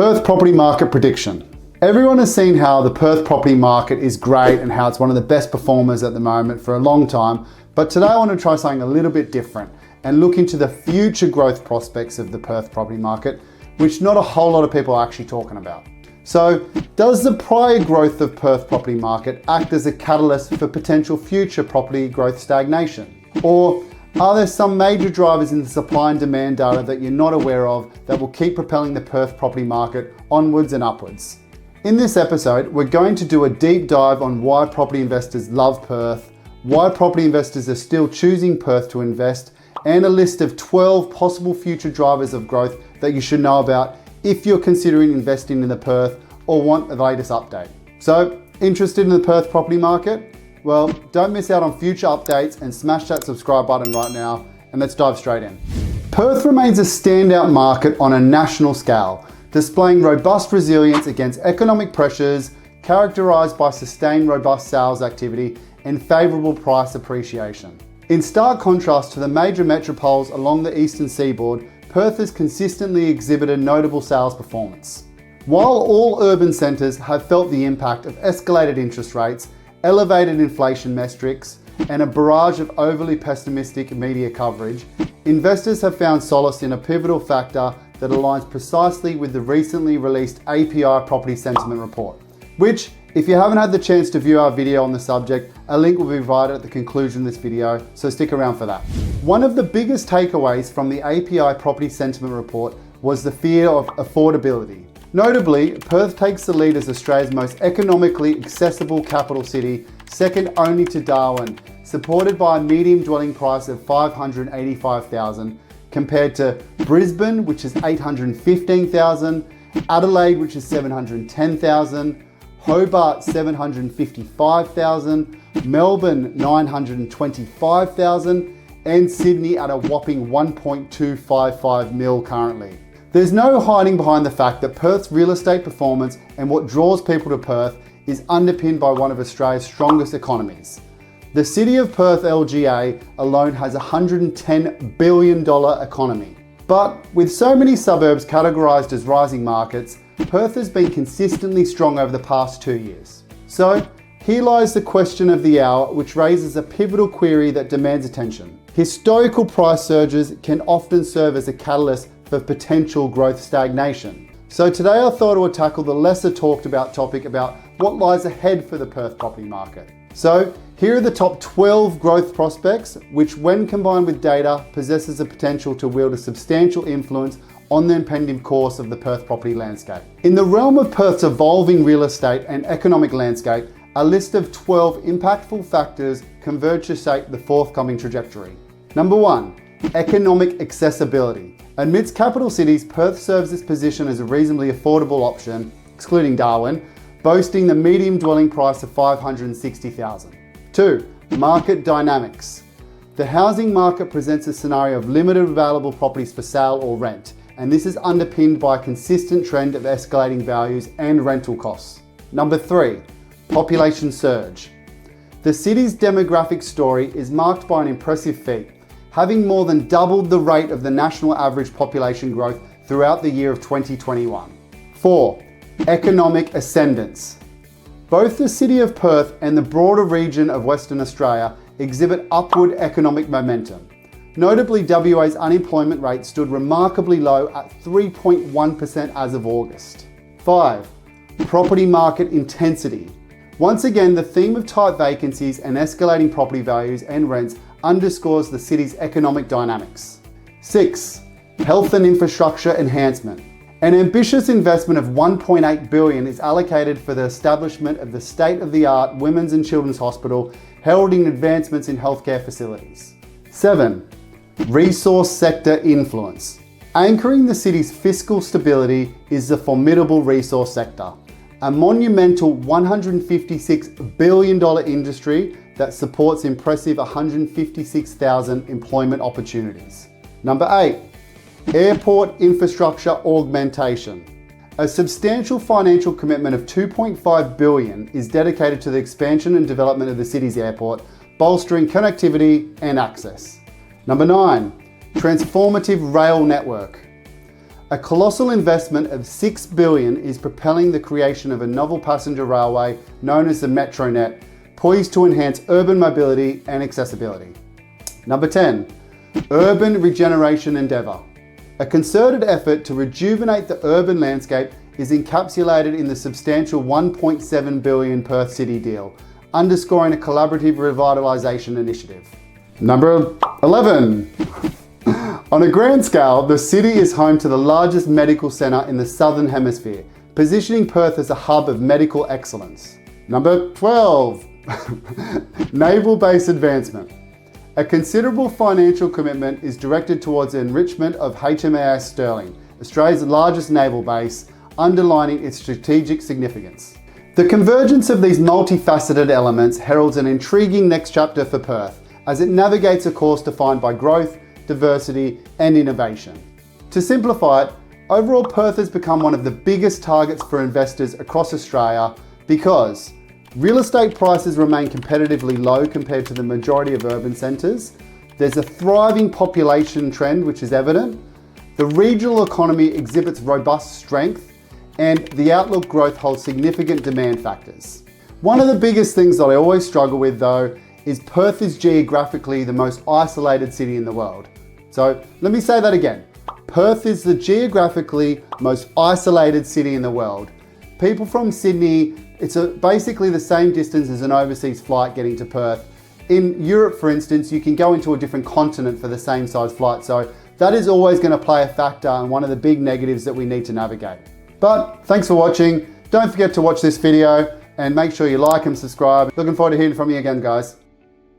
Perth property market prediction. Everyone has seen how the Perth property market is great and how it's one of the best performers at the moment for a long time, but today I want to try something a little bit different and look into the future growth prospects of the Perth property market, which not a whole lot of people are actually talking about. So, does the prior growth of Perth property market act as a catalyst for potential future property growth stagnation? Or are there some major drivers in the supply and demand data that you're not aware of that will keep propelling the Perth property market onwards and upwards? In this episode, we're going to do a deep dive on why property investors love Perth, why property investors are still choosing Perth to invest, and a list of 12 possible future drivers of growth that you should know about if you're considering investing in the Perth or want the latest update. So, interested in the Perth property market? Well, don't miss out on future updates and smash that subscribe button right now, and let's dive straight in. Perth remains a standout market on a national scale, displaying robust resilience against economic pressures, characterised by sustained robust sales activity and favourable price appreciation. In stark contrast to the major metropoles along the eastern seaboard, Perth has consistently exhibited notable sales performance. While all urban centres have felt the impact of escalated interest rates, elevated inflation metrics, and a barrage of overly pessimistic media coverage, investors have found solace in a pivotal factor that aligns precisely with the recently released API Property Sentiment Report, which, if you haven't had the chance to view our video on the subject, a link will be provided at the conclusion of this video, so stick around for that. One of the biggest takeaways from the API Property Sentiment Report was the fear of affordability. Notably, Perth takes the lead as Australia's most economically accessible capital city, second only to Darwin, supported by a median dwelling price of $585,000, compared to Brisbane, which is $815,000, Adelaide, which is $710,000, Hobart $755,000, Melbourne $925,000, and Sydney at a whopping $1.255 million currently. There's no hiding behind the fact that Perth's real estate performance and what draws people to Perth is underpinned by one of Australia's strongest economies. The City of Perth LGA alone has a $110 billion economy. But with so many suburbs categorised as rising markets, Perth has been consistently strong over the past 2 years. So here lies the question of the hour, which raises a pivotal query that demands attention. Historical price surges can often serve as a catalyst for potential growth stagnation. So today I thought I would tackle the lesser talked about topic about what lies ahead for the Perth property market. So here are the top 12 growth prospects, which when combined with data, possesses the potential to wield a substantial influence on the impending course of the Perth property landscape. In the realm of Perth's evolving real estate and economic landscape, a list of 12 impactful factors converge to shape the forthcoming trajectory. Number 1, economic accessibility. Amidst capital cities, Perth serves its position as a reasonably affordable option, excluding Darwin, boasting the median dwelling price of $560,000. 2, market dynamics. The housing market presents a scenario of limited available properties for sale or rent, and this is underpinned by a consistent trend of escalating values and rental costs. Number 3, population surge. The city's demographic story is marked by an impressive feat, having more than doubled the rate of the national average population growth throughout the year of 2021. 4, economic ascendance. Both the city of Perth and the broader region of Western Australia exhibit upward economic momentum. Notably, WA's unemployment rate stood remarkably low at 3.1% as of August. 5, property market intensity. Once again, the theme of tight vacancies and escalating property values and rents underscores the city's economic dynamics. 6, health and infrastructure enhancement. An ambitious investment of $1.8 billion is allocated for the establishment of the state-of-the-art Women's and Children's Hospital, heralding advancements in healthcare facilities. 7, resource sector influence. Anchoring the city's fiscal stability is the formidable resource sector, a monumental $156 billion industry that supports impressive 156,000 employment opportunities. Number 8, airport infrastructure augmentation. A substantial financial commitment of $2.5 billion is dedicated to the expansion and development of the city's airport, bolstering connectivity and access. Number 9, transformative rail network. A colossal investment of $6 billion is propelling the creation of a novel passenger railway known as the MetroNet, poised to enhance urban mobility and accessibility. Number 10, urban regeneration endeavour. A concerted effort to rejuvenate the urban landscape is encapsulated in the substantial $1.7 billion Perth City deal, underscoring a collaborative revitalisation initiative. Number 11. On a grand scale, the city is home to the largest medical centre in the Southern Hemisphere, positioning Perth as a hub of medical excellence. Number 12. Naval base advancement. A considerable financial commitment is directed towards the enrichment of HMAS Stirling, Australia's largest naval base, underlining its strategic significance. The convergence of these multifaceted elements heralds an intriguing next chapter for Perth, as it navigates a course defined by growth, diversity, and innovation. To simplify it, overall Perth has become one of the biggest targets for investors across Australia because real estate prices remain competitively low compared to the majority of urban centres. There's a thriving population trend which is evident. The regional economy exhibits robust strength, and the outlook growth holds significant demand factors. One of the biggest things that I always struggle with though is Perth is geographically the most isolated city in the world. So let me say that again. Perth is the geographically most isolated city in the world. People from Sydney, it's basically the same distance as an overseas flight getting to Perth. In Europe, for instance, you can go into a different continent for the same size flight. So that is always going to play a factor and one of the big negatives that we need to navigate. But thanks for watching. Don't forget to watch this video and make sure you like and subscribe. Looking forward to hearing from you again, guys.